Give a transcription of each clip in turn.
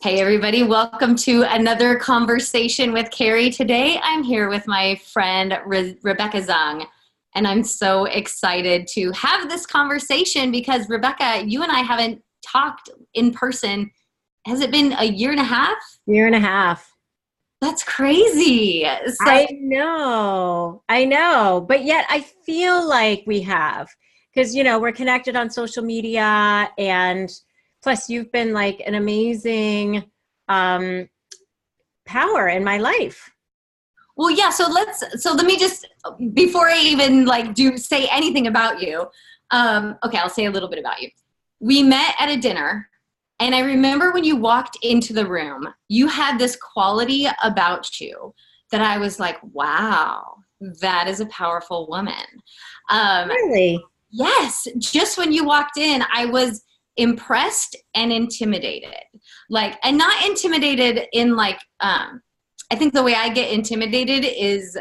Hey everybody, welcome to another conversation with Carrie. Today I'm here with my friend Rebecca Zung, and I'm so excited to have this conversation because Rebecca, you and I haven't talked in person. Has it been a year and a half? Year and a half. That's crazy. So I know, but yet I feel like we have, because, we're connected on social media, and plus you've been like an amazing power in my life. well, yeah, so let me just, before I even say anything about you, okay, I'll say a little bit about you. We met at a dinner. And I remember when you walked into the room, you had this quality about you that I was like, wow, that is a powerful woman. Really? Yes, just when you walked in, I was impressed and intimidated. And not intimidated in I think the way I get intimidated is,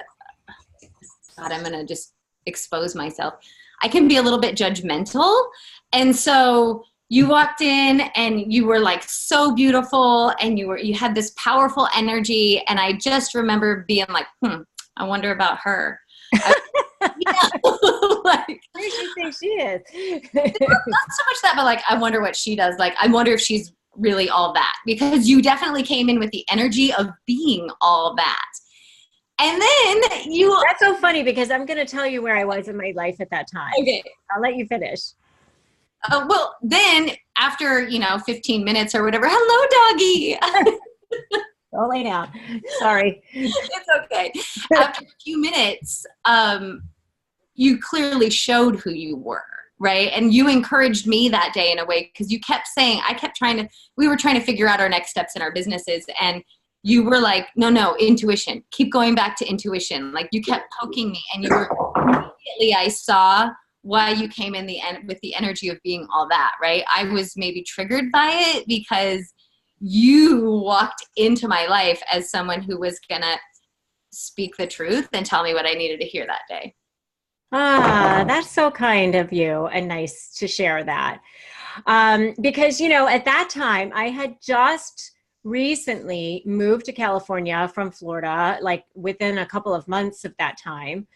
God, I'm going to just expose myself. I can be a little bit judgmental. And so you walked in and you were like so beautiful and you had this powerful energy. And I just remember being like, I wonder about her. Who does she think she is? Not so much that, but I wonder what she does. I wonder if she's really all that, because you definitely came in with the energy of being all that. And then That's so funny because I'm going to tell you where I was in my life at that time. Okay. I'll let you finish. Well, then after, 15 minutes or whatever, hello, doggy. Go lay down. Sorry. It's okay. After a few minutes, you clearly showed who you were, right? And you encouraged me that day in a way, because you kept saying, we were trying to figure out our next steps in our businesses. And you were like, no, intuition. Keep going back to intuition. You kept poking me, and immediately I saw why you came in with the energy of being all that, right? I was maybe triggered by it because you walked into my life as someone who was gonna speak the truth and tell me what I needed to hear that day. That's so kind of you and nice to share that. Because, at that time I had just recently moved to California from Florida, within a couple of months of that time.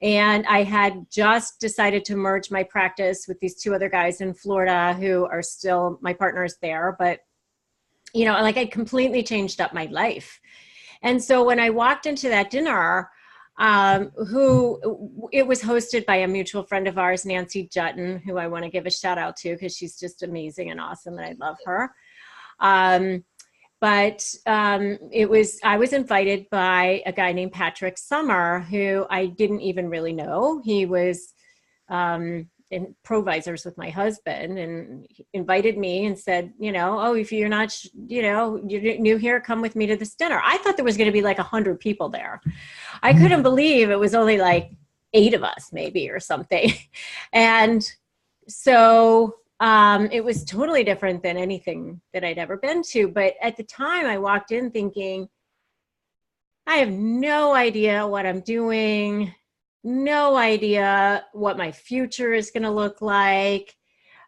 And I had just decided to merge my practice with these two other guys in Florida who are still my partners there. But, I completely changed up my life. And so when I walked into that dinner, it was hosted by a mutual friend of ours, Nancy Juetten, who I want to give a shout out to because she's just amazing and awesome, and I love her. But I was invited by a guy named Patrick Summer, who I didn't even really know. He was in provisors with my husband, and he invited me and said, if you're not, you're new here, come with me to this dinner. I thought there was going to be 100 people there. I couldn't believe it was only 8 of us maybe or something. And so it was totally different than anything that I'd ever been to. But at the time I walked in thinking, I have no idea what I'm doing, no idea what my future is going to look like.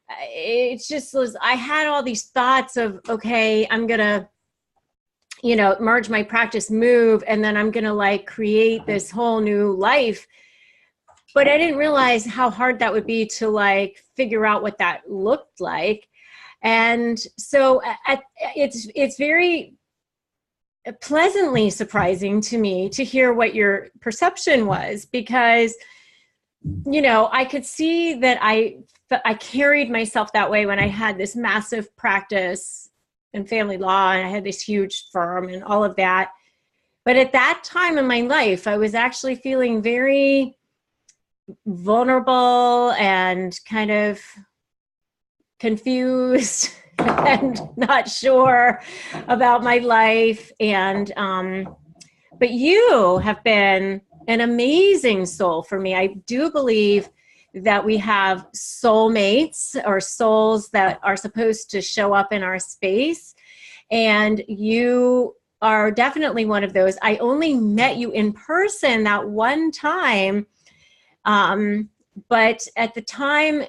It just was, I had all these thoughts of, okay, I'm going to, merge my practice, move, and then I'm going to create this whole new life. But I didn't realize how hard that would be to figure out what that looked like. And so it's very pleasantly surprising to me to hear what your perception was, because, I could see that I carried myself that way when I had this massive practice in family law and I had this huge firm and all of that. But at that time in my life, I was actually feeling very vulnerable and kind of confused and not sure about my life. And but you have been an amazing soul for me. I do believe that we have soulmates, or souls that are supposed to show up in our space, and you are definitely one of those. I only met you in person that one time But at the time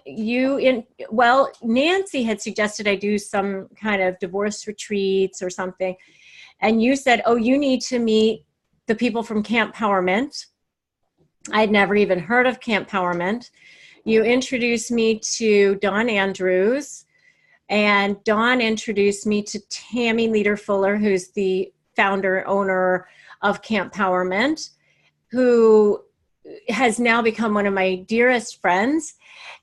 Nancy had suggested I do some kind of divorce retreats or something. And you said, oh, you need to meet the people from Camp Powerment. I had never even heard of Camp Powerment. You introduced me to Dawn Andrews, and Dawn introduced me to Tammy Leader Fuller, who's the founder, owner of Camp Powerment, who has now become one of my dearest friends.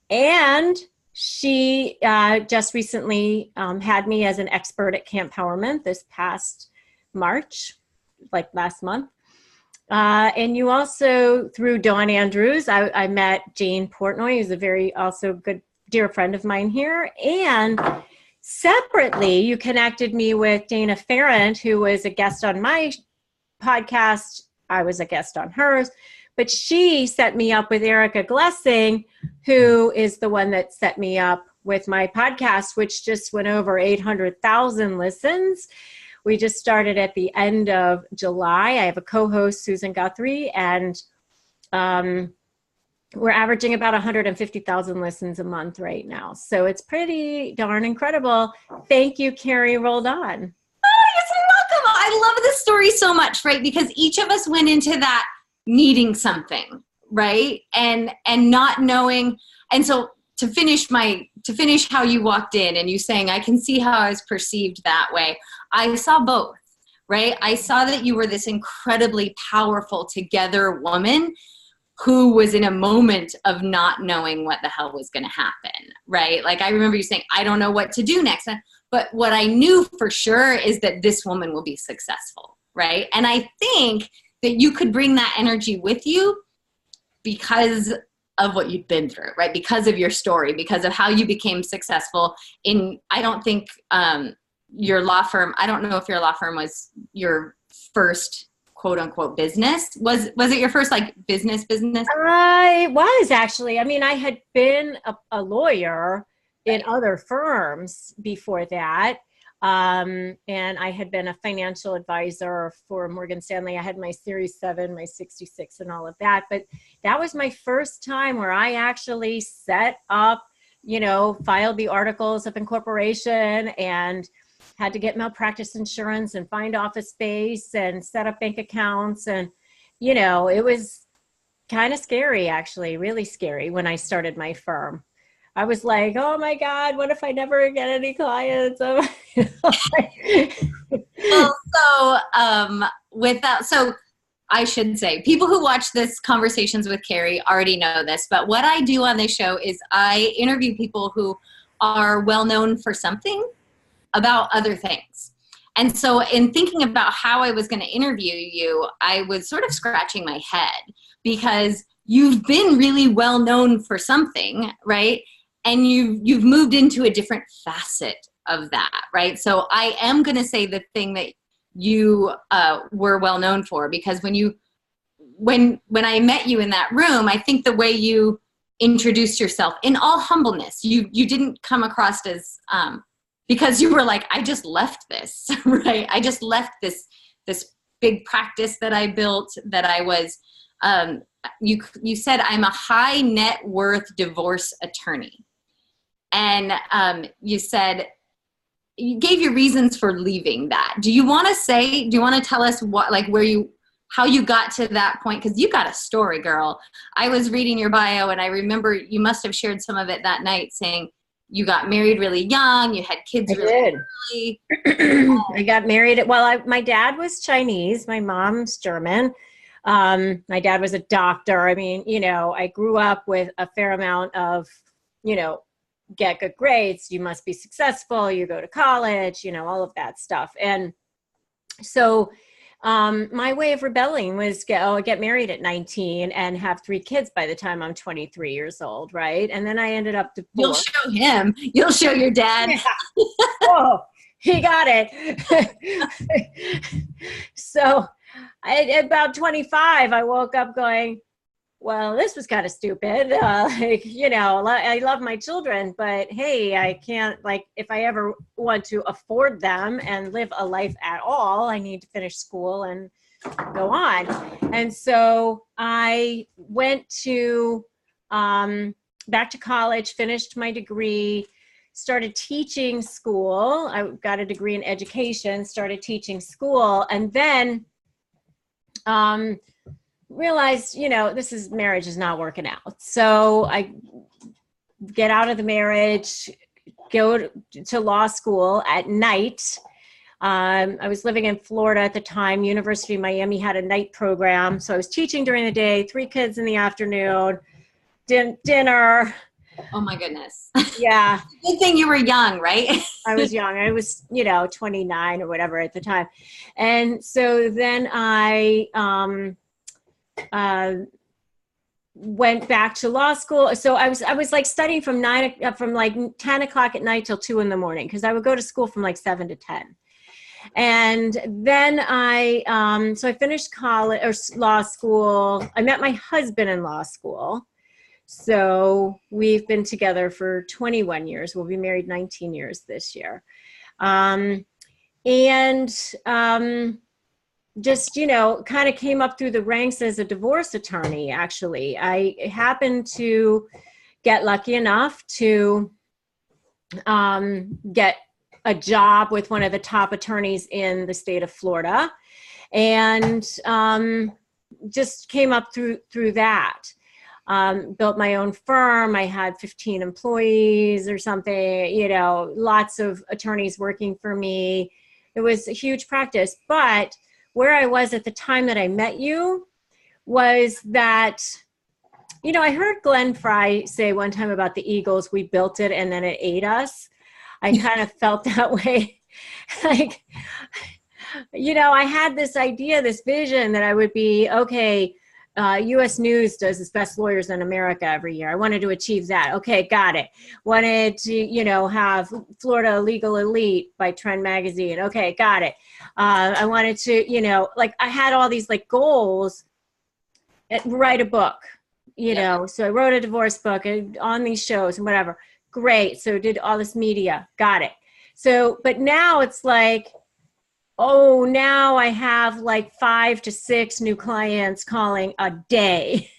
And she just recently had me as an expert at Camp Powerment this past March, like last month. And you also, through Dawn Andrews, I met Jane Portnoy, who's a very also good dear friend of mine here. And separately, you connected me with Dana Ferrand, who was a guest on my podcast. I was a guest on hers, but she set me up with Erica Glessing, who is the one that set me up with my podcast, which just went over 800,000 listens. We just started at the end of July. I have a co-host, Susan Guthrie, and we're averaging about 150,000 listens a month right now. So it's pretty darn incredible. Thank you, Carrie Roldan. Oh, you're welcome. I love this story so much, right? Because each of us went into that needing something, right? And not knowing. And so to finish how you walked in and you saying, I can see how I was perceived that way. I saw both, right? I saw that you were this incredibly powerful together woman who was in a moment of not knowing what the hell was going to happen, right? Like I remember you saying, I don't know what to do next. But what I knew for sure is that this woman will be successful, right? And I think that you could bring that energy with you because of what you've been through, right? Because of your story, because of how you became successful in, I don't think your law firm, I don't know if your law firm was your first quote unquote business. Was it your first like business? I was actually, I mean, I had been a lawyer in other firms before that. And I had been a financial advisor for Morgan Stanley. I had my Series 7, my 66 and all of that. But that was my first time where I actually set up, filed the articles of incorporation and had to get malpractice insurance and find office space and set up bank accounts. And, it was kind of scary, actually, really scary when I started my firm. I was like, oh my God, what if I never get any clients? So I should say, people who watch this Conversations with Carrie already know this, but what I do on this show is I interview people who are well known for something about other things. And so in thinking about how I was going to interview you, I was sort of scratching my head because you've been really well known for something, right? And you've moved into a different facet of that, right? So I am going to say the thing that you were well known for, because when I met you in that room, I think the way you introduced yourself in all humbleness, you didn't come across as because you were like, I just left this, right? I just left this big practice that I built, that I was. You said I'm a high net worth divorce attorney. And you said, you gave your reasons for leaving that. Do you want to tell us how you got to that point? Because you got a story, girl. I was reading your bio and I remember you must have shared some of it that night, saying you got married really young, you had kids really early. I got married. My dad was Chinese, my mom's German. My dad was a doctor. I mean, I grew up with a fair amount of, get good grades, you must be successful, you go to college, all of that stuff. And so my way of rebelling was get married at 19 and have 3 kids by the time I'm 23 years old, right? And then I ended up divorced. You'll show him. You'll show your dad. Yeah. Oh, he got it. So at about 25, I woke up going, well, this was kind of stupid. I love my children, but hey, I can't, if I ever want to afford them and live a life at all, I need to finish school and go on. And so I went to back to college, finished my degree, started teaching school. I got a degree in education, started teaching school, and then realized, marriage is not working out. So I get out of the marriage, go to law school at night. I was living in Florida at the time. University of Miami had a night program. So I was teaching during the day, 3 kids in the afternoon, dinner. Oh my goodness. Yeah. Good thing you were young, right? I was young. I was, 29 or whatever at the time. And so then I went back to law school. So I was like studying from like 10 o'clock at night till 2 a.m. because I would go to school from like 7 to 10. And then so I finished college or law school. I met my husband in law school. So we've been together for 21 years. We'll be married 19 years this year. Just, kind of came up through the ranks as a divorce attorney, actually. I happened to get lucky enough to get a job with one of the top attorneys in the state of Florida, and just came up through that. Built my own firm. I had 15 employees or something, lots of attorneys working for me. It was a huge practice. But where I was at the time that I met you was that, I heard Glenn Fry say one time about the Eagles, we built it and then it ate us. I kind of felt that way. Like, I had this idea, this vision that I would be, okay, U.S. News does its best lawyers in America every year. I wanted to achieve that. Okay, got it. Wanted to, have Florida Legal Elite by Trend Magazine. Okay, got it. I wanted to, I had all these like goals. Write a book, So I wrote a divorce book on these shows and whatever. Great. So did all this media. Got it. So, but now it's like, oh, now I have like 5 to 6 new clients calling a day.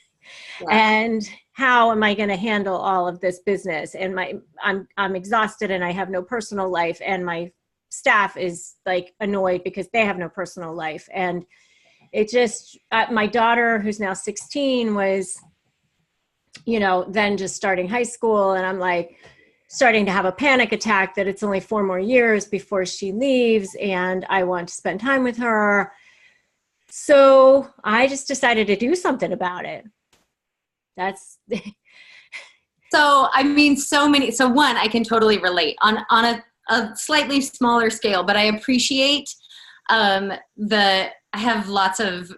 Wow. And how am I going to handle all of this business? And I'm exhausted and I have no personal life. And my staff is like annoyed because they have no personal life. And it just, my daughter, who's now 16, was, then just starting high school. And I'm like, starting to have a panic attack that it's only 4 more years before she leaves and I want to spend time with her. So I just decided to do something about it. That's so, so one, I can totally relate on a slightly smaller scale, but I appreciate I have lots of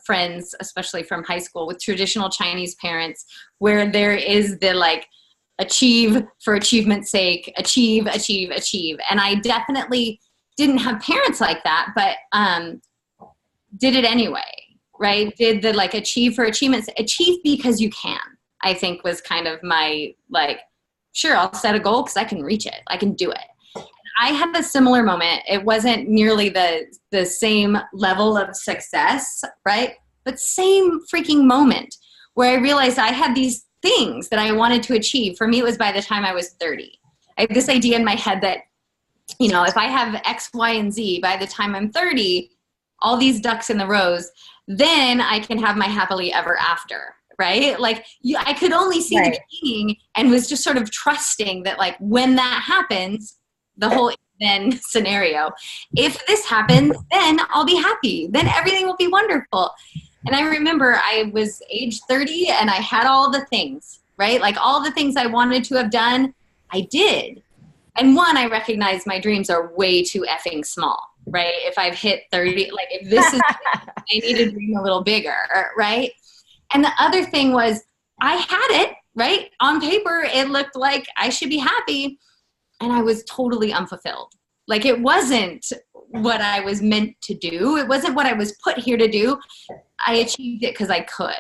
friends, especially from high school, with traditional Chinese parents where there is the like, achieve for achievement's sake, achieve. And I definitely didn't have parents like that, but did it anyway, right? Did the like achieve for achievements, achieve because you can, I think was kind of my like, sure, I'll set a goal because I can reach it. I can do it. I had a similar moment. It wasn't nearly the same level of success, right? But same freaking moment where I realized I had these things that I wanted to achieve. For me, it was by the time I was 30. I have this idea in my head that, if I have X, Y, and Z by the time I'm 30, all these ducks in the rows, then I can have my happily ever after, right? Like I could only see the beginning and was just sort of trusting that like when that happens, the whole then scenario, if this happens, then I'll be happy. Then everything will be wonderful. And I remember I was age 30 and I had all the things, right? Like all the things I wanted to have done, I did. And one, I recognize my dreams are way too effing small, right? If I've hit 30, like if this is, I need to dream a little bigger, right? And the other thing was I had it, right? On paper, it looked like I should be happy. And I was totally unfulfilled. Like it wasn't what I was meant to do. It wasn't what I was put here to do. I achieved it because I could,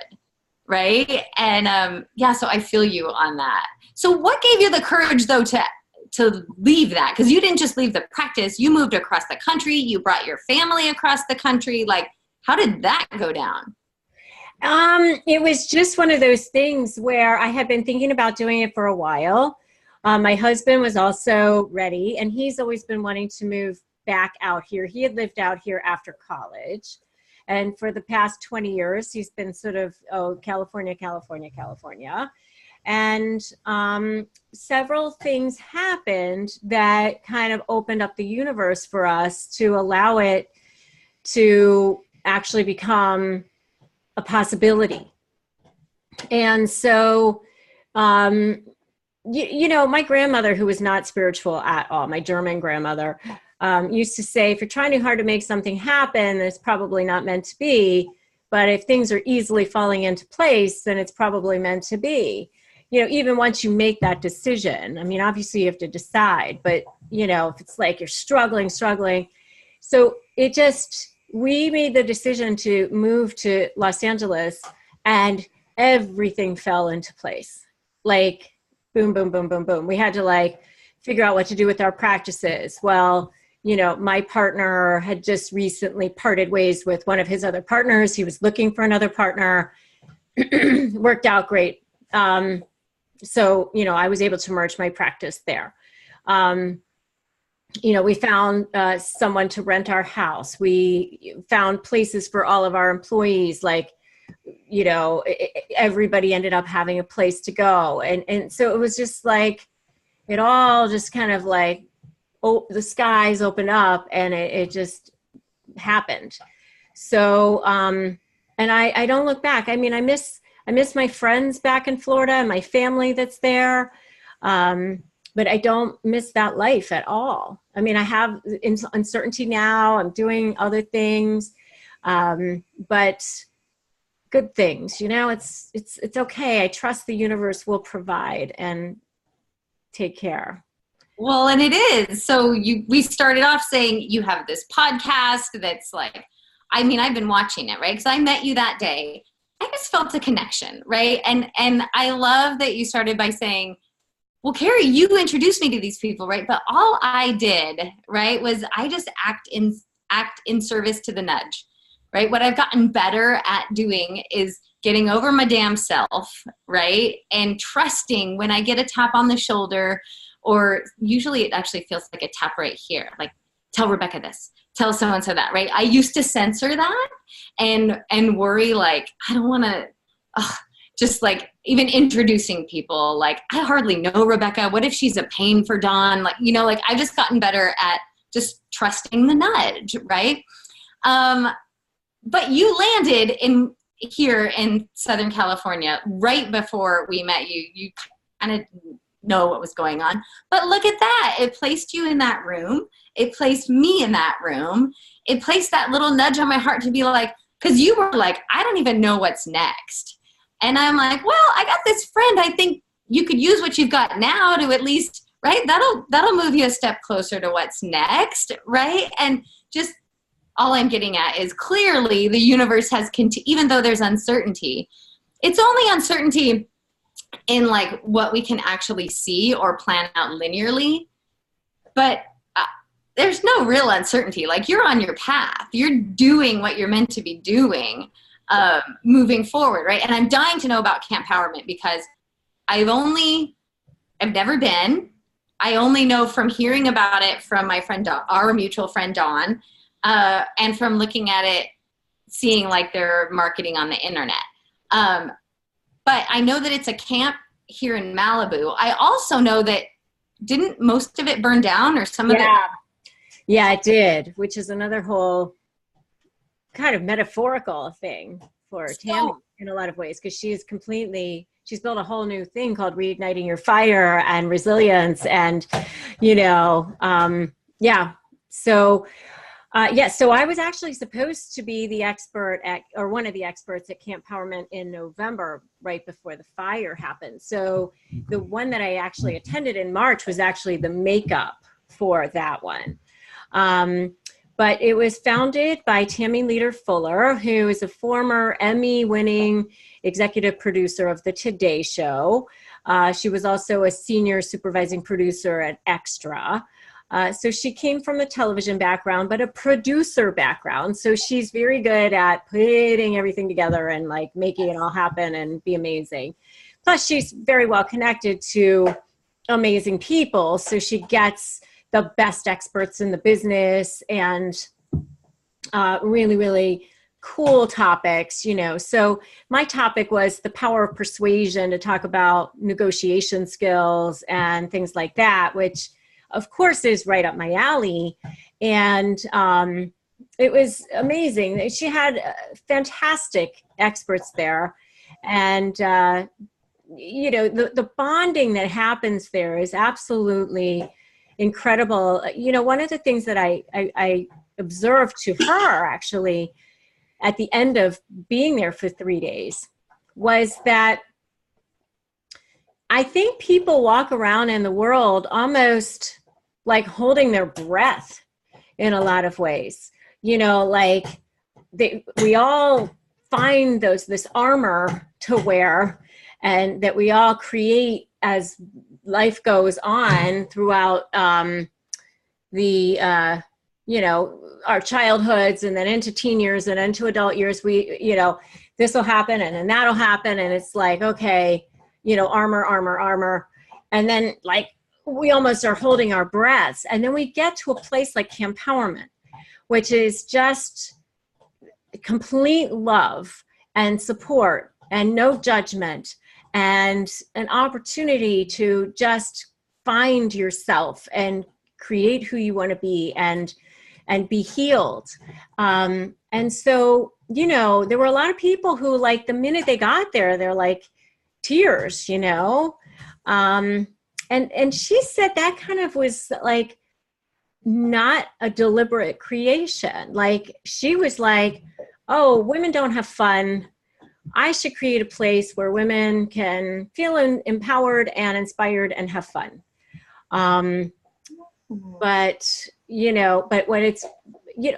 right? And so I feel you on that. So what gave you the courage though to leave that? Because you didn't just leave the practice. You moved across the country. You brought your family across the country. Like how did that go down? It was just one of those things where I had been thinking about doing it for a while. My husband was also ready, and he's always been wanting to move back out here. He had lived out here after college. And for the past 20 years, he's been sort of, California, California, California. And several things happened that kind of opened up the universe for us to allow it to actually become a possibility. And so, you know, my grandmother, who was not spiritual at all, my German grandmother, used to say, if you're trying too hard to make something happen, it's probably not meant to be. But if things are easily falling into place, then it's probably meant to be. You know, even once you make that decision, I mean, obviously you have to decide, but, you know, if it's like you're struggling. So it just, we made the decision to move to Los Angeles, and everything fell into place. Like, boom, boom, boom, boom, boom. We had to like figure out what to do with our practices. Well, you know, my partner had just recently parted ways with one of his other partners. He was looking for another partner. Worked out great. So, you know, I was able to merge my practice there. You know, we found someone to rent our house. We found places for all of our employees. Like, you know, everybody ended up having a place to go. And so it was just like, it all just kind of like, the skies opened up, and it just happened. So, and I don't look back. I mean, I miss my friends back in Florida and my family that's there. But I don't miss that life at all. I mean, I have uncertainty now. I'm doing other things, but good things, you know, it's okay. I trust the universe will provide and take care. Well, and it is. So we started off saying you have this podcast that's like, I mean, I've been watching it, right? Because I met you that day. I just felt a connection, right? And I love that you started by saying, well, Carrie, you introduced me to these people, right? But all I did, right, was I just act in service to the nudge, right? What I've gotten better at doing is getting over my damn self, right? And trusting when I get a tap on the shoulder, or usually it actually feels like a tap right here, like tell Rebecca this, tell so-and-so that, right? I used to censor that and worry like, I don't want to, just like even introducing people, like I hardly know Rebecca. What if she's a pain for Dawn? Like, you know, like I've just gotten better at just trusting the nudge, right? But you landed here in Southern California right before we met you. You kind of know what was going on. But look at that. It placed you in that room. It placed me in that room. It placed that little nudge on my heart to be like, because you were like, I don't even know what's next. And I'm like, well, I got this friend. I think you could use what you've got now to at least, right? That'll move you a step closer to what's next, right? And just all I'm getting at is clearly the universe has, even though there's uncertainty, it's only uncertainty in like what we can actually see or plan out linearly. But there's no real uncertainty. Like you're on your path. You're doing what you're meant to be doing, moving forward, right? And I'm dying to know about Camp Powerman because I've never been. I only know from hearing about it from my friend, our mutual friend, Dawn, and from looking at it, seeing like their marketing on the internet. But I know that it's a camp here in Malibu. I also know that didn't most of it burn down or some of it? Yeah, it did, which is another whole kind of metaphorical thing for Tammy in a lot of ways, because she's built a whole new thing called Reigniting Your Fire and Resilience. And, you know, so I was actually supposed to be the expert or one of the experts at Camp Powerman in November, right before the fire happened. So the one that I actually attended in March was actually the makeup for that one. But it was founded by Tammy Leader Fuller, who is a former Emmy-winning executive producer of the Today Show. She was also a senior supervising producer at Extra. So she came from a television background, but a producer background. So she's very good at putting everything together and like making it all happen and be amazing. Plus, she's very well connected to amazing people. So she gets the best experts in the business and really, really cool topics, So my topic was the power of persuasion, to talk about negotiation skills and things like that, which of course is right up my alley. And it was amazing. She had fantastic experts there. And, the bonding that happens there is absolutely incredible. One of the things that I observed to her actually at the end of being there for 3 days was that I think people walk around in the world almost like holding their breath in a lot of ways. Like we all find this armor to wear, and that we all create as life goes on throughout our childhoods and then into teen years and into adult years. This will happen and then that'll happen. And it's like, okay, armor. And then like, we almost are holding our breaths. And then we get to a place like Powerman, which is just complete love and support and no judgment and an opportunity to just find yourself and create who you want to be and be healed. And so, there were a lot of people who, like, the minute they got there, they're like tears, and she said that kind of was like not a deliberate creation. Like, she was like, oh, women don't have fun. I should create a place where women can feel empowered and inspired and have fun. But when it's,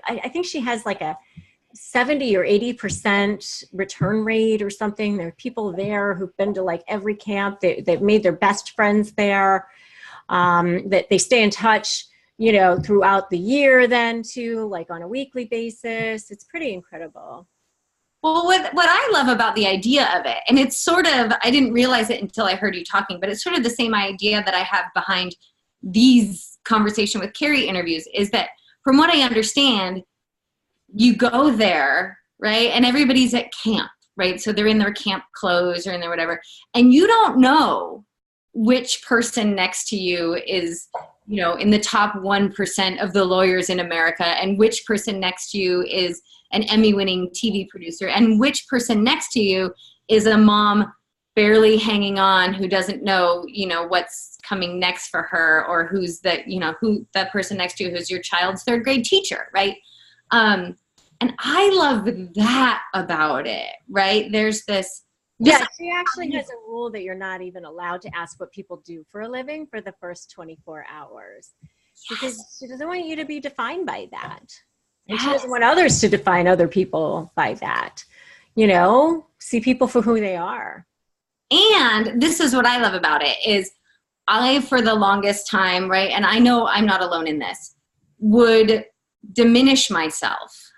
I think she has like a 70 or 80% return rate or something. There are people there who've been to like every camp. They've made their best friends there, that they stay in touch, throughout the year then too, like on a weekly basis. It's pretty incredible. Well, what I love about the idea of it, and it's sort of, I didn't realize it until I heard you talking, but it's sort of the same idea that I have behind these conversation with Carrie interviews, is that from what I understand, you go there, right? And everybody's at camp, right? So they're in their camp clothes or in their whatever. And you don't know which person next to you is, in the top 1% of the lawyers in America, and which person next to you is an Emmy-winning TV producer, and which person next to you is a mom barely hanging on who doesn't know, what's coming next for her, or who's who that person next to you who's your child's third grade teacher, right? And I love that about it, right? There's this. Yeah, she actually has a rule that you're not even allowed to ask what people do for a living for the first 24 hours. Yes. Because she doesn't want you to be defined by that. And she doesn't want others to define other people by that. See people for who they are. And this is what I love about it is I, for the longest time, right, and I know I'm not alone in this, would diminish myself,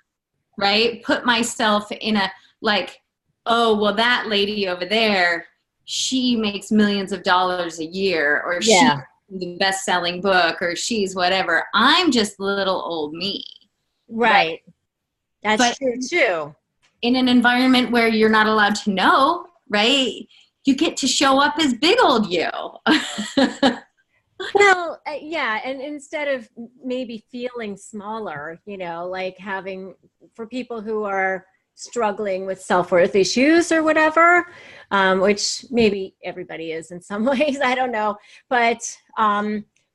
right? Put myself in a, like, oh, well, that lady over there, she makes millions of dollars a year, or she's the best-selling book, or she's whatever. I'm just little old me. Right. That's true, too. In an environment where you're not allowed to know, right, you get to show up as big old you. Well, yeah. And instead of maybe feeling smaller, like having, for people who are struggling with self-worth issues or whatever, which maybe everybody is in some ways, I don't know. But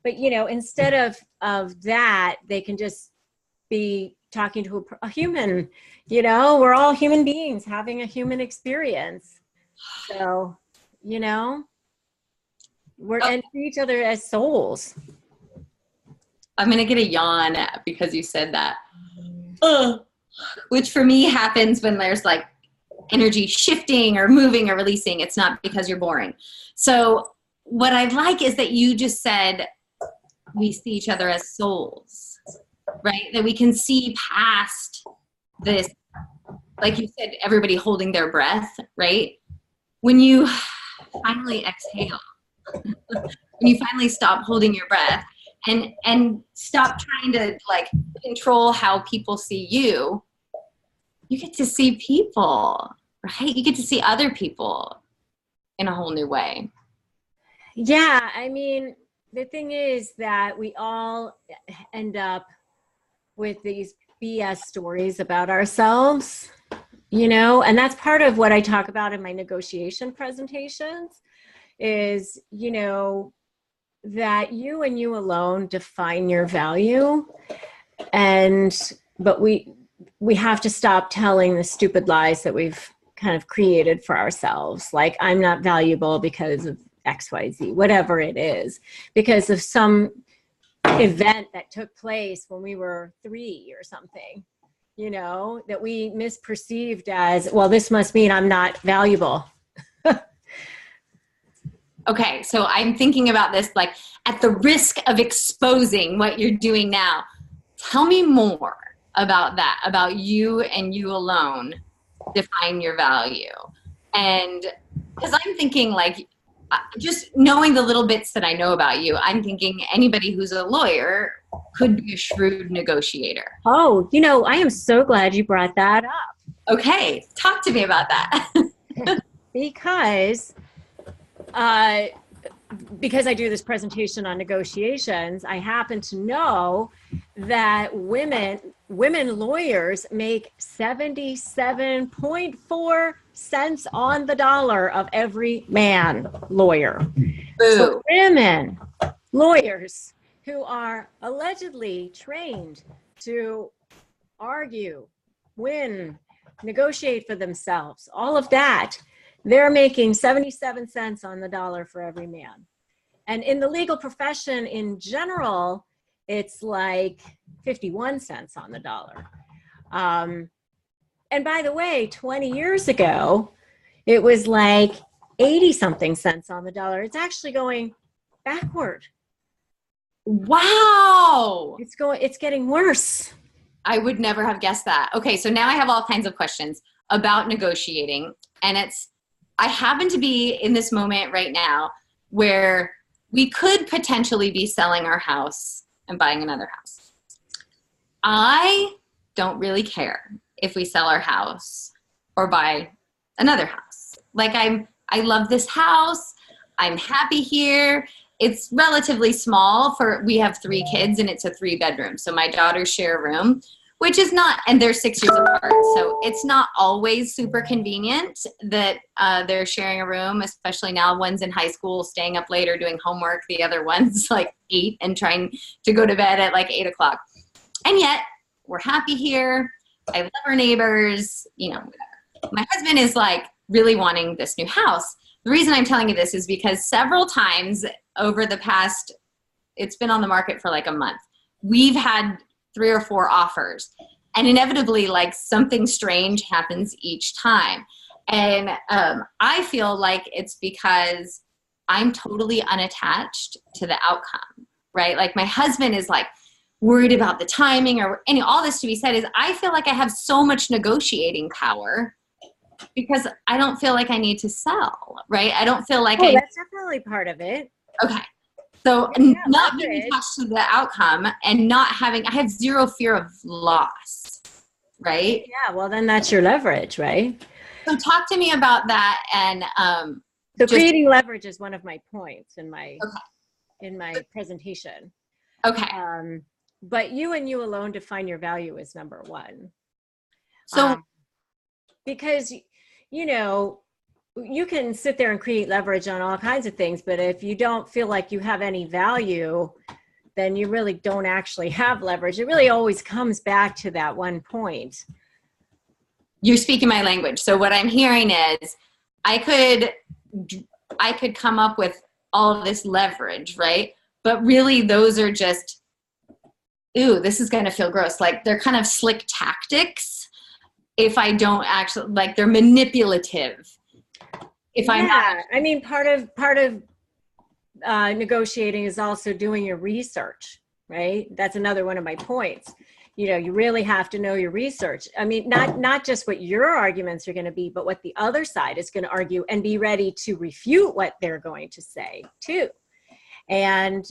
instead of that, they can just be talking to a human, we're all human beings having a human experience. So, we're and see each other as souls. I'm going to get a yawn because you said that. Which for me happens when there's like energy shifting or moving or releasing. It's not because you're boring. So what I like is that you just said, we see each other as souls, right? That we can see past this, like you said, everybody holding their breath, right? When you finally exhale, when you finally stop holding your breath and stop trying to like control how people see you, you get to see people, right? You get to see other people in a whole new way. Yeah, I mean, the thing is that we all end up with these BS stories about ourselves, you know, and that's part of what I talk about in my negotiation presentations is, you know, that you and you alone define your value. But we have to stop telling the stupid lies that we've kind of created for ourselves. Like, I'm not valuable because of XYZ, whatever it is, because of some event that took place when we were 3 or something, you know, that we misperceived as, well, this must mean I'm not valuable. Okay, so I'm thinking about this, like, at the risk of exposing what you're doing now, tell me more about that, about you and you alone define your value. And because I'm thinking, like, just knowing the little bits that I know about you, I'm thinking anybody who's a lawyer could be a shrewd negotiator. Oh, you know, I am so glad you brought that up. Okay, talk to me about that. Because I do this presentation on negotiations, I happen to know that women lawyers make 77.4 cents on the dollar of every man lawyer. Boo. So women lawyers who are allegedly trained to argue, win, negotiate for themselves, all of that, they're making 77 cents on the dollar for every man. And in the legal profession in general, it's like 51 cents on the dollar. And by the way, 20 years ago, it was like 80 something cents on the dollar. It's actually going backward. Wow. It's getting worse. I would never have guessed that. Okay, so now I have all kinds of questions about negotiating. And I happen to be in this moment right now where we could potentially be selling our house and buying another house. I don't really care if we sell our house or buy another house. Like, I love this house. I'm happy here. It's relatively small we have 3 kids and it's a 3-bedroom. So my daughters share a room, which is not, and they're 6 years apart. So it's not always super convenient that they're sharing a room, especially now. One's in high school, staying up later, doing homework. The other one's like 8 and trying to go to bed at like 8 o'clock. And yet we're happy here. I love our neighbors, you know, whatever. My husband is like really wanting this new house. The reason I'm telling you this is because several times over the past, it's been on the market for like a month, we've had 3 or 4 offers, and inevitably, like, something strange happens each time. And I feel like it's because I'm totally unattached to the outcome, right? Like, my husband is like worried about the timing or any, all this to be said is I feel like I have so much negotiating power because I don't feel like I need to sell, right? I don't feel like that's definitely part of it. Okay. So not being attached to the outcome and not having, I have zero fear of loss, right? Yeah, well, then that's your leverage, right? So talk to me about that. And so creating leverage is one of my points in my presentation. Okay. But you and you alone define your value as number one. So because, you know, you can sit there and create leverage on all kinds of things, but if you don't feel like you have any value, then you really don't actually have leverage. It really always comes back to that one point. You're speaking my language. So what I'm hearing is I could come up with all of this leverage, right? But really those are just, ooh, this is going to feel gross. Like, they're kind of slick tactics if I don't actually, like, they're manipulative. If I'm not, I mean, part of negotiating is also doing your research, right? That's another one of my points. You know, you really have to know your research. I mean, not just what your arguments are going to be, but what the other side is going to argue, and be ready to refute what they're going to say too. And,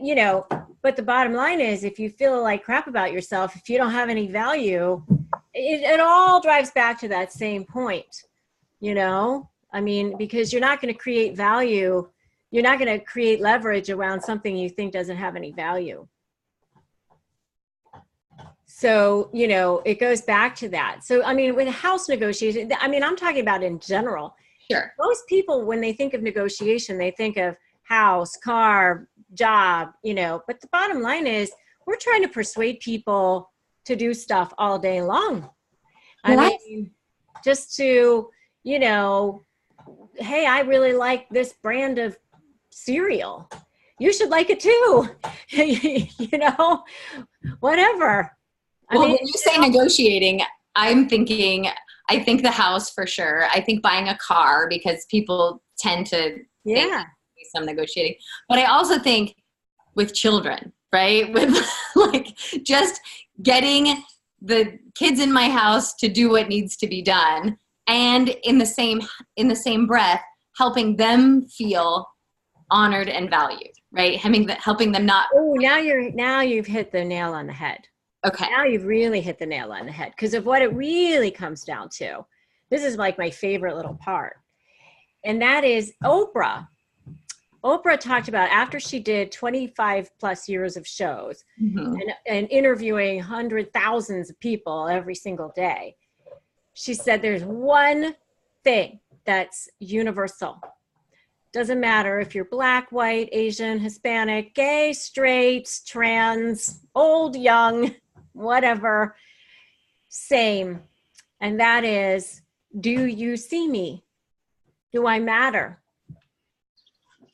you know, but the bottom line is, if you feel like crap about yourself, if you don't have any value, it all drives back to that same point, you know? I mean, because you're not going to create value. You're not going to create leverage around something you think doesn't have any value. So, you know, it goes back to that. So, I mean, with house negotiation, I mean, I'm talking about in general. Sure. Most people, when they think of negotiation, they think of house, car, job, you know, but the bottom line is, we're trying to persuade people to do stuff all day long. I mean, just to, you know, hey, I really like this brand of cereal. You should like it too. You know, whatever. Well, when you say negotiating, I'm thinking, I think the house for sure. I think buying a car, because people tend to think some negotiating. But I also think with children, right? With like just getting the kids in my house to do what needs to be done, and in the same breath, helping them feel honored and valued, right? Helping them not. Oh, now you've hit the nail on the head. Okay. Now you've really hit the nail on the head, because of what it really comes down to. This is like my favorite little part. And that is Oprah. Oprah talked about, after she did 25 plus years of shows and interviewing thousands of people every single day, she said there's one thing that's universal. Doesn't matter if you're Black, white, Asian, Hispanic, gay, straight, trans, old, young, whatever, same. And that is, do you see me? Do I matter?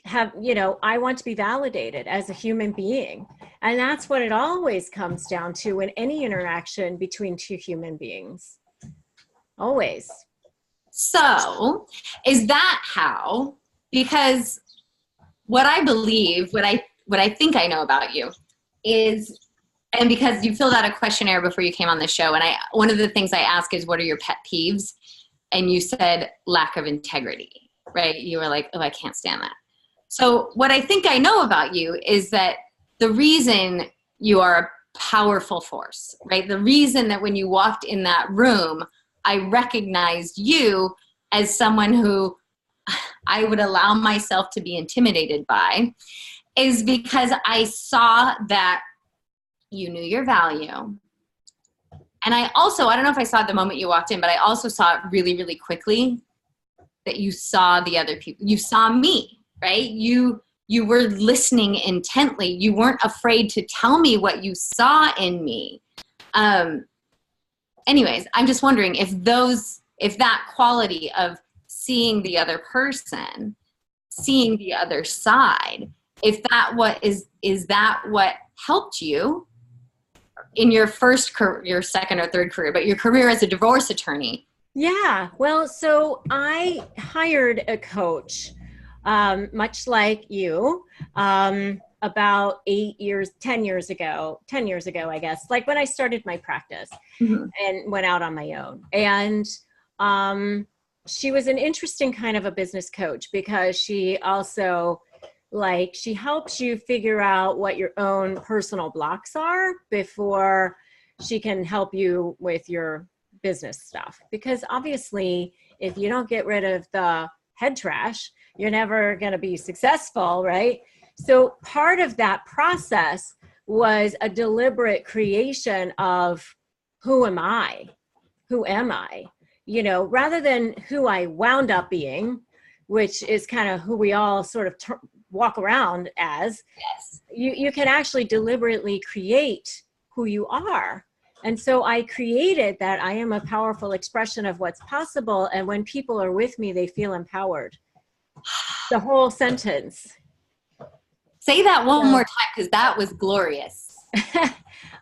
I want to be validated as a human being. And that's what it always comes down to in any interaction between two human beings. Always. So is that how, because what I believe, what I think I know about you is, and because you filled out a questionnaire before you came on the show, and one of the things I ask is, what are your pet peeves? And you said lack of integrity, right? You were like, oh, I can't stand that. So what I think I know about you is that the reason you are a powerful force, right? The reason that when you walked in that room, I recognized you as someone who I would allow myself to be intimidated by, is because I saw that you knew your value. And I don't know if I saw it the moment you walked in, but I also saw it really, really quickly, that you saw the other people. You saw me, right? You were listening intently. You weren't afraid to tell me what you saw in me. Anyways, I'm just wondering if that quality of seeing the other person, seeing the other side, is that what helped you in your your second or third career, but your career as a divorce attorney? Yeah, well, so I hired a coach, much like you, about 10 years ago, I guess, like when I started my practice and went out on my own. And she was an interesting kind of a business coach, because she also, she helps you figure out what your own personal blocks are before she can help you with your business stuff. Because obviously, if you don't get rid of the head trash, you're never going to be successful, right? So part of that process was a deliberate creation of who am I? Who am I? You know, rather than who I wound up being, which is kind of who we all sort of walk around as. Yes. You can actually deliberately create who you are. And so I created that I am a powerful expression of what's possible. And when people are with me, they feel empowered. The whole sentence. Say that one more time, because that was glorious.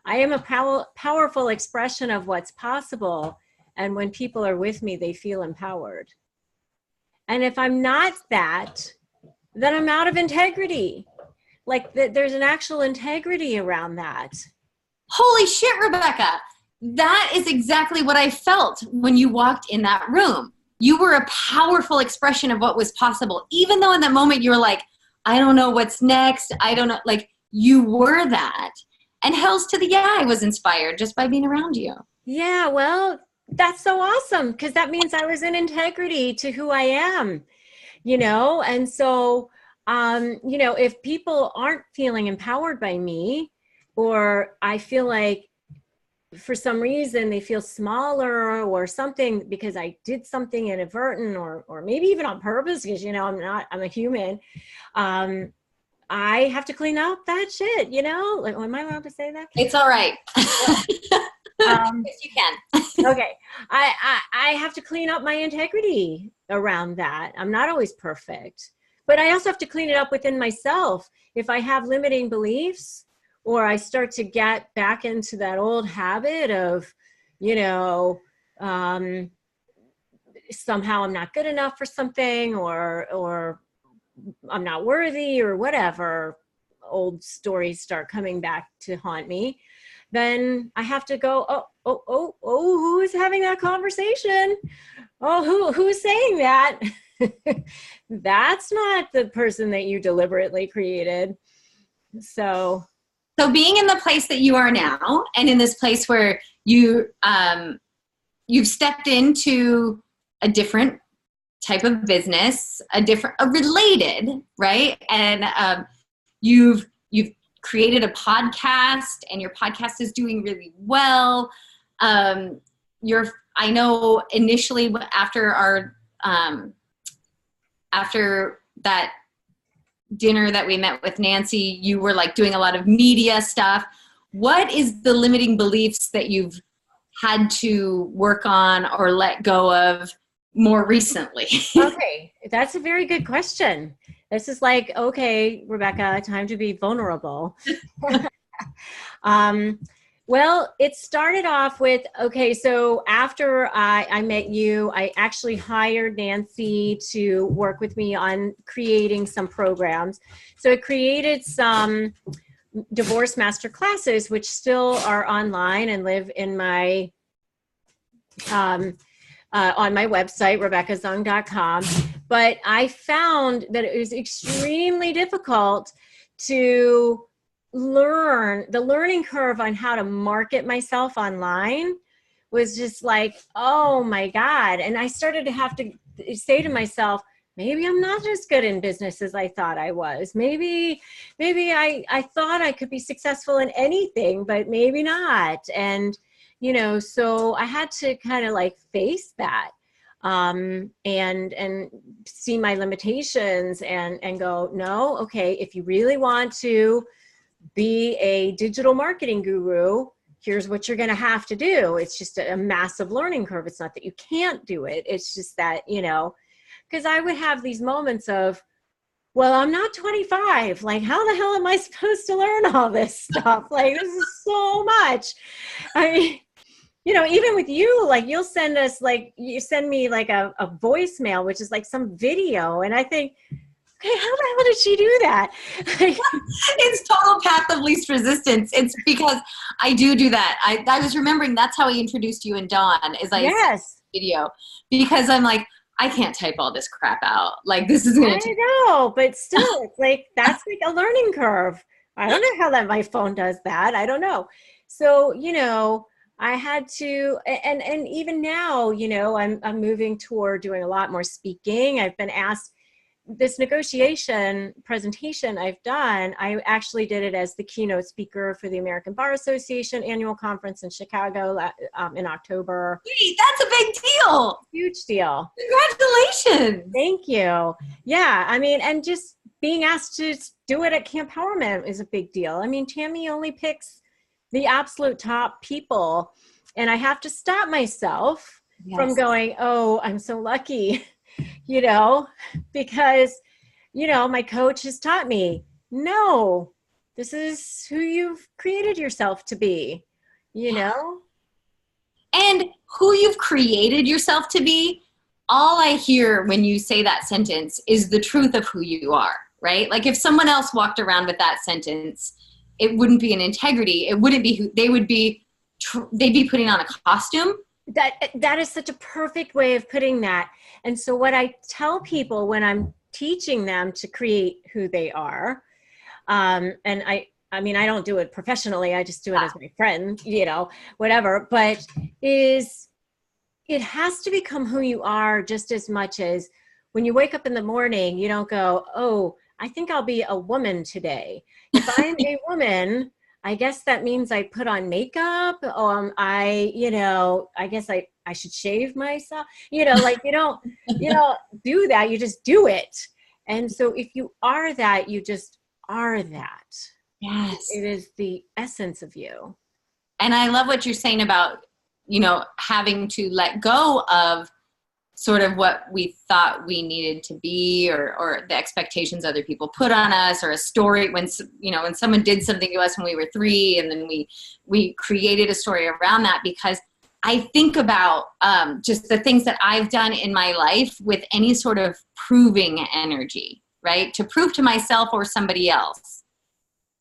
I am a powerful expression of what's possible. And when people are with me, they feel empowered. And if I'm not that, then I'm out of integrity. Like there's an actual integrity around that. Holy shit, Rebecca. That is exactly what I felt when you walked in that room. You were a powerful expression of what was possible. Even though in that moment you were like, I don't know what's next. I don't know. Like, you were that. And hells to the yeah, I was inspired just by being around you. Yeah, well, that's so awesome, because that means I was in integrity to who I am, And so, if people aren't feeling empowered by me, or I feel like for some reason they feel smaller or something because I did something inadvertent or maybe even on purpose, because, I'm a human. I have to clean up that shit, like, am I allowed to say that? It's all right. Yes, you can. Okay. I have to clean up my integrity around that. I'm not always perfect, but I also have to clean it up within myself. If I have limiting beliefs, or I start to get back into that old habit of, somehow I'm not good enough for something, or I'm not worthy, or whatever old stories start coming back to haunt me, then I have to go, oh, who is having that conversation? Oh, who's saying that? That's not the person that you deliberately created. So being in the place that you are now, and in this place where you've stepped into a different type of business, a related, right? And you've created a podcast, and your podcast is doing really well. I know initially after that dinner that we met with Nancy, you were like doing a lot of media stuff. What is the limiting beliefs that you've had to work on or let go of more recently? Okay, that's a very good question. This is like, okay, Rebecca, time to be vulnerable. Well, it started off with, okay, so after I met you, I actually hired Nancy to work with me on creating some programs. So I created some divorce master classes, which still are online and live in my, on my website, RebeccaZung.com. But I found that it was extremely difficult to the learning curve on how to market myself online was just like, oh my God. And I started to have to say to myself, maybe I'm not as good in business as I thought I was. Maybe I thought I could be successful in anything, but maybe not. And, so I had to kind of like face that. And see my limitations and go, no, okay, if you really want to be a digital marketing guru, here's what you're going to have to do. It's just a massive learning curve. It's not that you can't do it. It's just that, because I would have these moments of, well, I'm not 25. Like, how the hell am I supposed to learn all this stuff? Like, this is so much. I mean, even with you, like, you'll send us, like, you send me like a voicemail, which is like some video. And I think, okay, how the hell did she do that? It's total path of least resistance. It's because I do that. I was remembering that's how I introduced you and Dawn, is like yes. Video, because I'm like, I can't type all this crap out. Like, this is going to I know, but still, it's like, that's like a learning curve. I don't know how my phone does that. I don't know. So, I had to, and even now, I'm moving toward doing a lot more speaking. I've been asked, this negotiation presentation I've done, I actually did it as the keynote speaker for the American Bar Association annual conference in Chicago in October. Wait, that's a big deal. Huge deal. Congratulations. Thank you. Yeah, I mean, and just being asked to do it at Camp Powerman is a big deal. I mean, Tammy only picks the absolute top people, and I have to stop myself from going, oh, I'm so lucky. Because, my coach has taught me, no, this is who you've created yourself to be, And who you've created yourself to be, all I hear when you say that sentence is the truth of who you are. right? Like if someone else walked around with that sentence, it wouldn't be an integrity. It wouldn't be who they would be. They'd be putting on a costume. That is such a perfect way of putting that. And so what I tell people when I'm teaching them to create who they are, and I mean, I don't do it professionally. I just do it as my friend, you know, whatever, but is it has to become who you are just as much as when you wake up in the morning, you don't go, oh, I think I'll be a woman today. If I'm a woman, I guess that means I put on makeup. I guess I should shave myself. You know, like you don't do that. You just do it. And so if you are that, you just are that. Yes. It is the essence of you. And I love what you're saying about, you know, having to let go of sort of what we thought we needed to be, or the expectations other people put on us, or a story when someone did something to us when we were 3, and then we created a story around that. Because I think about just the things that I've done in my life with any sort of proving energy, right? To prove to myself or somebody else.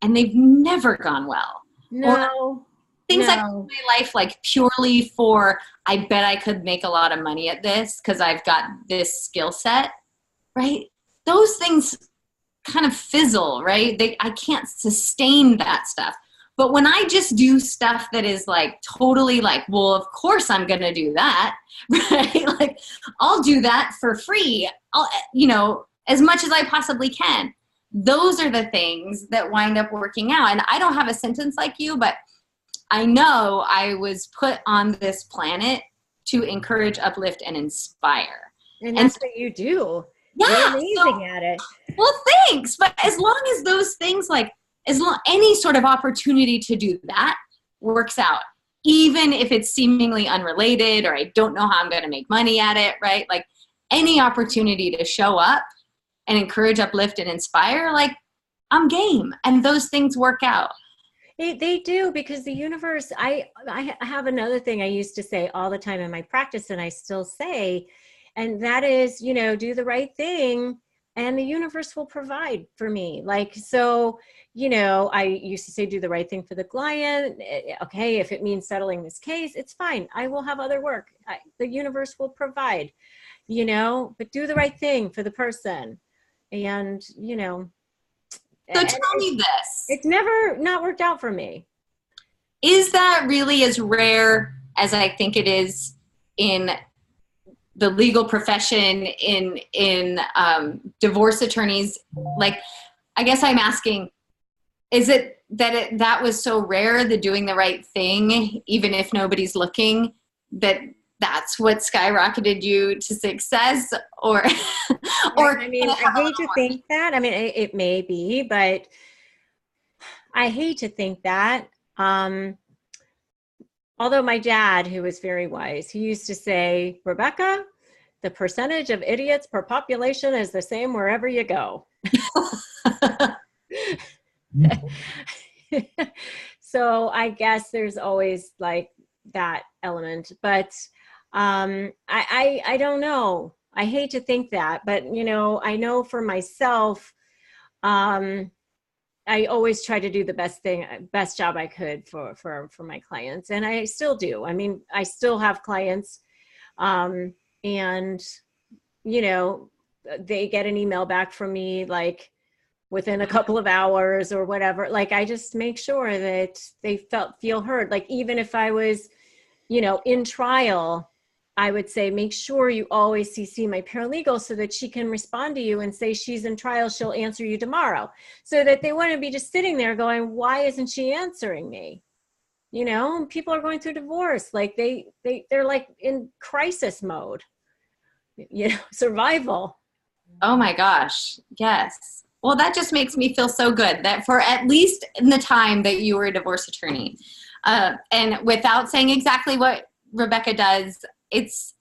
And they've never gone well. No. Things like in my life, like purely for, I bet I could make a lot of money at this because I've got this skill set, right? Those things kind of fizzle, right? I can't sustain that stuff. But when I just do stuff that is like totally like, well, of course I'm going to do that, right? Like I'll do that for free, as much as I possibly can. Those are the things that wind up working out. And I don't have a sentence like you, but I know I was put on this planet to encourage, uplift, and inspire. And that's what you do. Yeah, you're amazing at it. Well, thanks. But as long as those things, any sort of opportunity to do that works out, even if it's seemingly unrelated or I don't know how I'm going to make money at it, right? Like any opportunity to show up and encourage, uplift, and inspire, like I'm game. And those things work out. They do, because the universe, I have another thing I used to say all the time in my practice, and I still say, and that is, do the right thing and the universe will provide for me. Like, so, I used to say, do the right thing for the client. Okay, if it means settling this case, it's fine. I will have other work. The universe will provide, but do the right thing for the person. And, So tell me this. It's never not worked out for me. Is that really as rare as I think it is in the legal profession, in divorce attorneys? Like, I guess I'm asking, is it that that was so rare, the doing the right thing, even if nobody's looking, that's what skyrocketed you to success? Or I mean, I hate to think that. I mean, it may be, but I hate to think that. Although my dad, who was very wise, he used to say, Rebecca, the percentage of idiots per population is the same wherever you go. So I guess there's always like that element, but I don't know. I hate to think that, but I know for myself, I always try to do the best job I could for my clients. And I still do. I mean, I still have clients, and they get an email back from me, like within a couple of hours or whatever. Like, I just make sure that they feel heard. Like, even if I was, in trial, I would say, make sure you always CC my paralegal so that she can respond to you and say she's in trial, she'll answer you tomorrow. So that they wouldn't be just sitting there going, why isn't she answering me? People are going through divorce. Like they're like in crisis mode, survival. Oh my gosh. Yes. Well, that just makes me feel so good that for at least in the time that you were a divorce attorney, and without saying exactly what Rebecca does, it's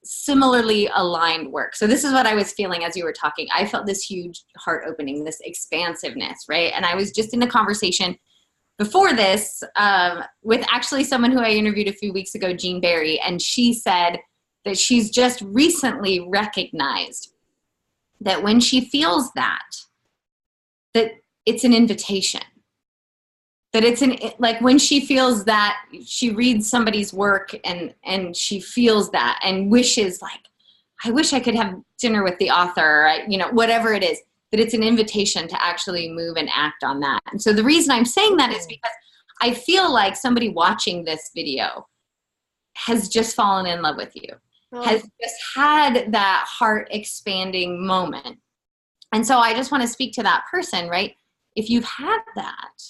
similarly aligned work. So this is what I was feeling as you were talking. I felt this huge heart opening, this expansiveness, right? And I was just in a conversation before this with actually someone who I interviewed a few weeks ago, Jean Berry, and she said that she's just recently recognized that when she feels that it's an invitation, that it's like when she feels that she reads somebody's work and she feels that and wishes like, I wish I could have dinner with the author, or, you know, whatever it is, that it's an invitation to actually move and act on that. And so the reason I'm saying that is because I feel like somebody watching this video has just fallen in love with you, has just had that heart expanding moment. And so I just want to speak to that person, right? If you've had that,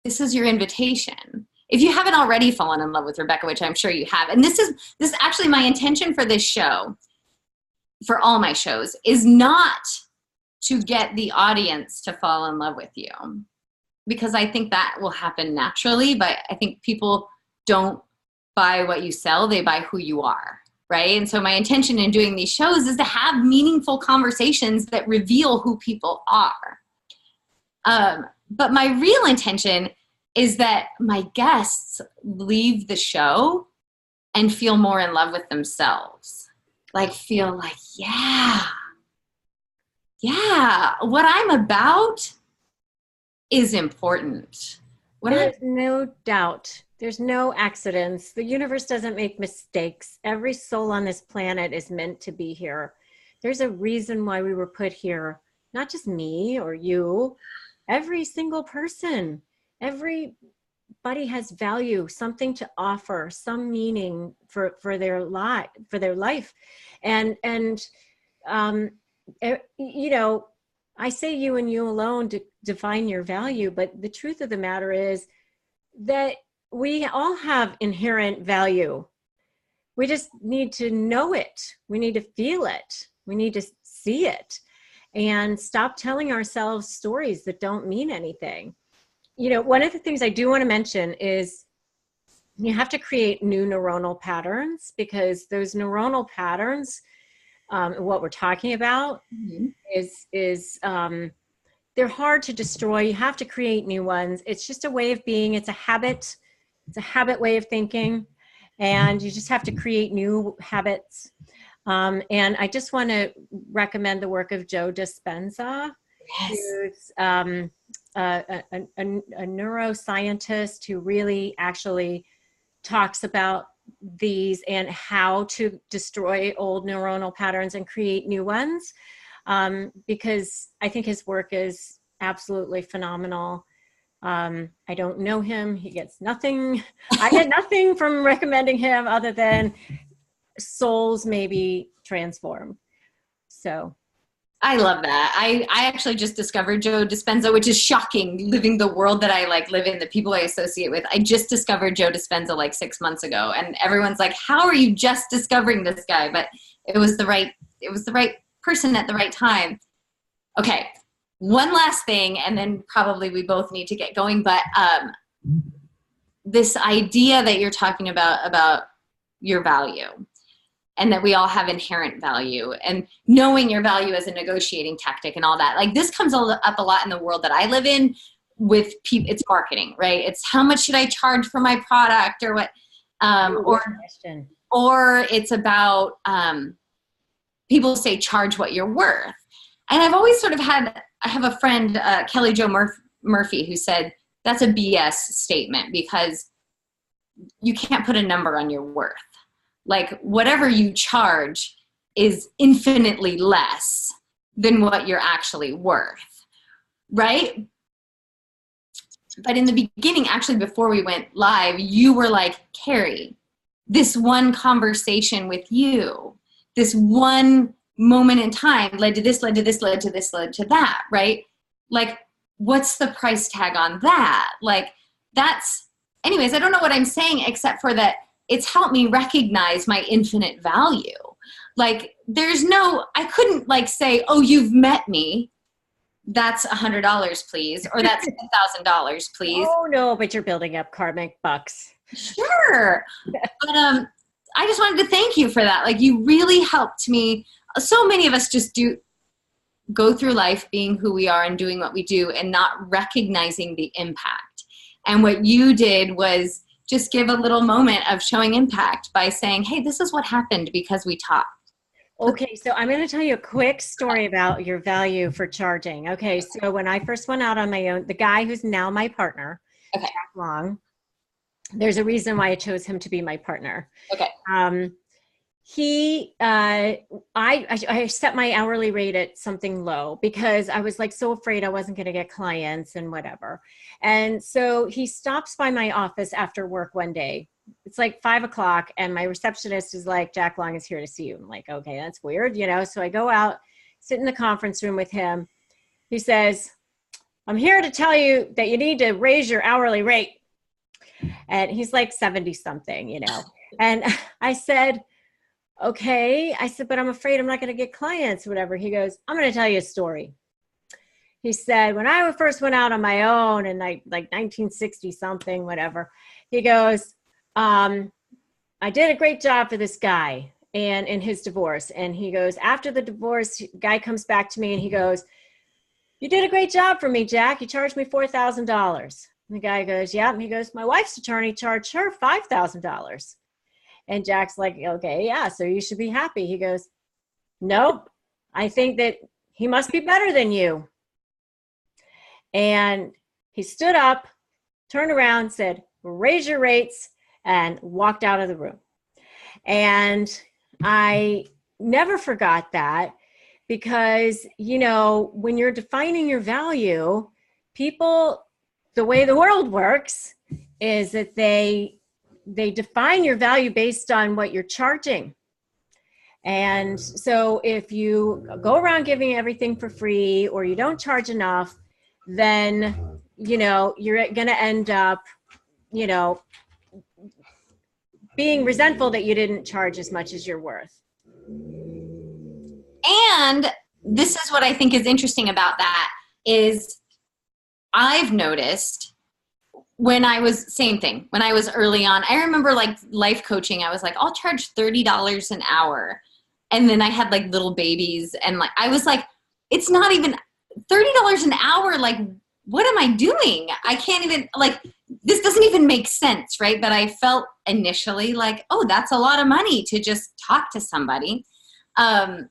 this is your invitation. If you haven't already fallen in love with Rebecca, which I'm sure you have, and this is actually my intention for this show, for all my shows, is not to get the audience to fall in love with you, because I think that will happen naturally, but I think people don't buy what you sell, they buy who you are, right? And so my intention in doing these shows is to have meaningful conversations that reveal who people are. But my real intention is that my guests leave the show and feel more in love with themselves. Like feel like, yeah, what I'm about is important. There's no doubt. There's no accidents. The universe doesn't make mistakes. Every soul on this planet is meant to be here. There's a reason why we were put here. Not just me or you, every single person. Everybody has value, something to offer, some meaning for their life. And you know, I say you and you alone to define your value, but the truth of the matter is that we all have inherent value. We just need to know it. We need to feel it. We need to see it and stop telling ourselves stories that don't mean anything. You know, one of the things I do want to mention is you have to create new neuronal patterns, because those neuronal patterns, what we're talking about, is they're hard to destroy. You have to create new ones. It's just a way of being. It's a habit. It's a habit way of thinking, and you just have to create new habits. And I just want to recommend the work of Joe Dispenza, who's a neuroscientist who really actually talks about these and how to destroy old neuronal patterns and create new ones, because I think his work is absolutely phenomenal. I don't know him. He gets nothing. I get nothing from recommending him other than souls may be transformed. So I love that. I actually just discovered Joe Dispenza, which is shocking, living the world that I live in, the people I associate with. I just discovered Joe Dispenza like 6 months ago, and everyone's like, how are you just discovering this guy? But it was the right person at the right time. Okay. One last thing, and then probably we both need to get going, but this idea that you're talking about your value, and that we all have inherent value, and knowing your value as a negotiating tactic and all that. Like, this comes up a lot in the world that I live in with people. It's marketing, right? It's how much should I charge for my product, or what, or it's about, people say charge what you're worth. And I've always sort of I have a friend, Kelly Jo Murphy, who said that's a BS statement, because you can't put a number on your worth. Like, whatever you charge is infinitely less than what you're actually worth, right? But in the beginning, actually, before we went live, you were like, Carrie, this one conversation with you, this one moment in time led to this, led to this, led to this, led to that, right? Like, what's the price tag on that? Like, anyways, I don't know what I'm saying, except for that it's helped me recognize my infinite value. Like, I couldn't say, oh, you've met me. That's $100, please. Or that's $10,000, please. Oh no, but you're building up karmic bucks. Sure. But I just wanted to thank you for that. Like, you really helped me. So many of us just go through life being who we are and doing what we do and not recognizing the impact. And what you did was just give a little moment of showing impact by saying, hey, this is what happened because we talked. Okay, so I'm going to tell you a quick story about your value for charging. Okay, so when I first went out on my own, the guy who's now my partner, Okay. Jack Long, there's a reason why I chose him to be my partner. Okay. I set my hourly rate at something low because I was like so afraid I wasn't going to get clients and whatever. And so he stops by my office after work one day. It's like 5:00 and my receptionist is like, Jack Long is here to see you. I'm like, okay, that's weird, you know? So I go out, sit in the conference room with him. He says, I'm here to tell you that you need to raise your hourly rate. And he's like 70 something, you know? And I said, okay. I said, but I'm afraid I'm not going to get clients, whatever. He goes, I'm going to tell you a story. He said, when I first went out on my own in like 1960 something, whatever, he goes, I did a great job for this guy and in his divorce. And he goes, after the divorce, guy comes back to me and he goes, you did a great job for me, Jack. You charged me $4,000. The guy goes, yeah. And he goes, my wife's attorney charged her $5,000. And Jack's like, okay, yeah, so you should be happy. He goes, nope, I think that he must be better than you. And he stood up, turned around, said, raise your rates, and walked out of the room. And I never forgot that because, you know, when you're defining your value, people, the way the world works is that they define your value based on what you're charging. And so if you go around giving everything for free or you don't charge enough, then, you know, you're going to end up, you know, being resentful that you didn't charge as much as you're worth. And this is what I think is interesting about that is I've noticed when I was, same thing, when I was early on, I remember like life coaching, I was like, I'll charge $30 an hour. And then I had like little babies and like, I was like, it's not even $30 an hour. Like, what am I doing? I can't even, like, this doesn't even make sense, right? But I felt initially like, oh, that's a lot of money to just talk to somebody. And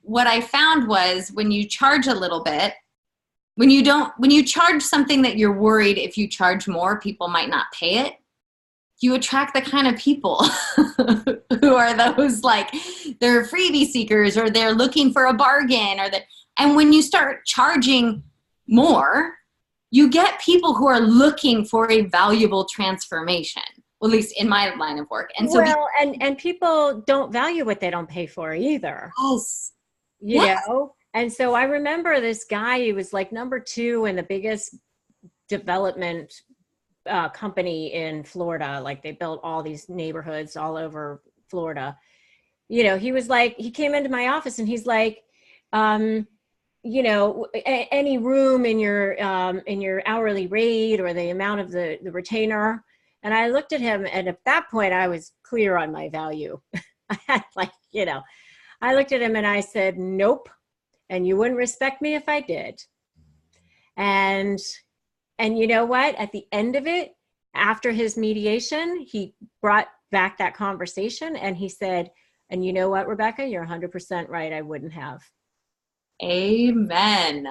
what I found was when you charge a little bit, when you charge something that you're worried if you charge more, people might not pay it, you attract the kind of people who are those like, they're freebie seekers or they're looking for a bargain and when you start charging more, you get people who are looking for a valuable transformation, well, at least in my line of work. And so, and people don't value what they don't pay for either. Yes. You know? And so I remember this guy, he was like number 2 in the biggest development company in Florida. Like they built all these neighborhoods all over Florida. You know, he was like, he came into my office and he's like, you know, any room in your hourly rate or the amount of the retainer. And I looked at him, and at that point I was clear on my value. I had like, you know, I looked at him and I said, nope. And you wouldn't respect me if I did. And you know what? At the end of it, after his mediation, he brought back that conversation and he said, and you know what, Rebecca, you're 100% right. I wouldn't have. Amen.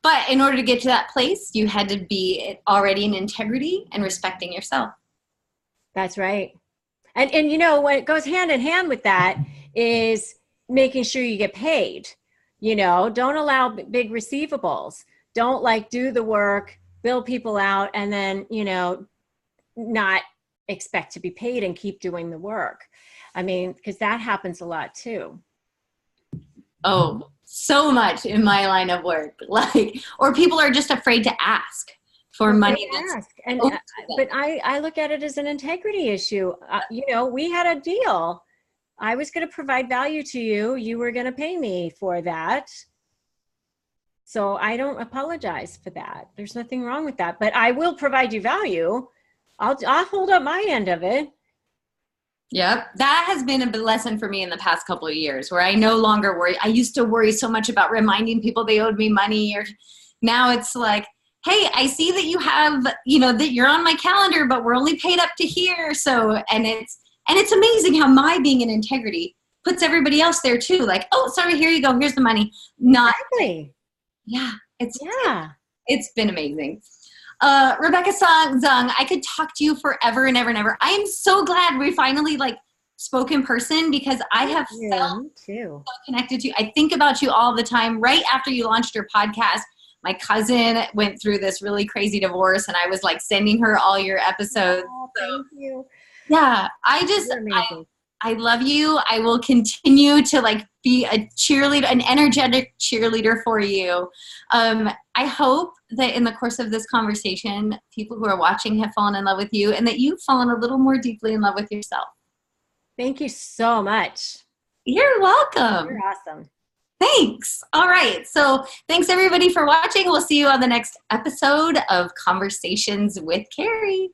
But in order to get to that place, you had to be already in integrity and respecting yourself. That's right. And you know, what goes hand in hand with that is making sure you get paid. You know, don't allow big receivables. Don't like do the work, bill people out, and then, you know, not expect to be paid and keep doing the work. I mean, because that happens a lot too. Oh, so much in my line of work. Like, or people are just afraid to ask for money. But I look at it as an integrity issue. You know, we had a deal. I was going to provide value to you. You were going to pay me for that. So I don't apologize for that. There's nothing wrong with that, but I will provide you value. I'll hold up my end of it. Yep. That has been a lesson for me in the past couple of years where I no longer worry. I used to worry so much about reminding people they owed me money, or now it's like, hey, I see that you have, you know, that you're on my calendar, but we're only paid up to here. So, and And it's amazing how my being in integrity puts everybody else there too. Like, oh, sorry, here you go. Here's the money. Not Exactly. Yeah, Yeah. it's been amazing. Rebecca Zung, I could talk to you forever and ever and ever. I am so glad we finally like spoke in person, because I have felt so connected to you. I think about you all the time. Right after you launched your podcast, my cousin went through this really crazy divorce, and I was like sending her all your episodes. Oh, thank you. Yeah, I love you. I will continue to like be a cheerleader, an energetic cheerleader for you. I hope that in the course of this conversation, people who are watching have fallen in love with you, and that you've fallen a little more deeply in love with yourself. Thank you so much. You're welcome. You're awesome. Thanks. All right. So thanks everybody for watching. We'll see you on the next episode of Conversations with Carrie.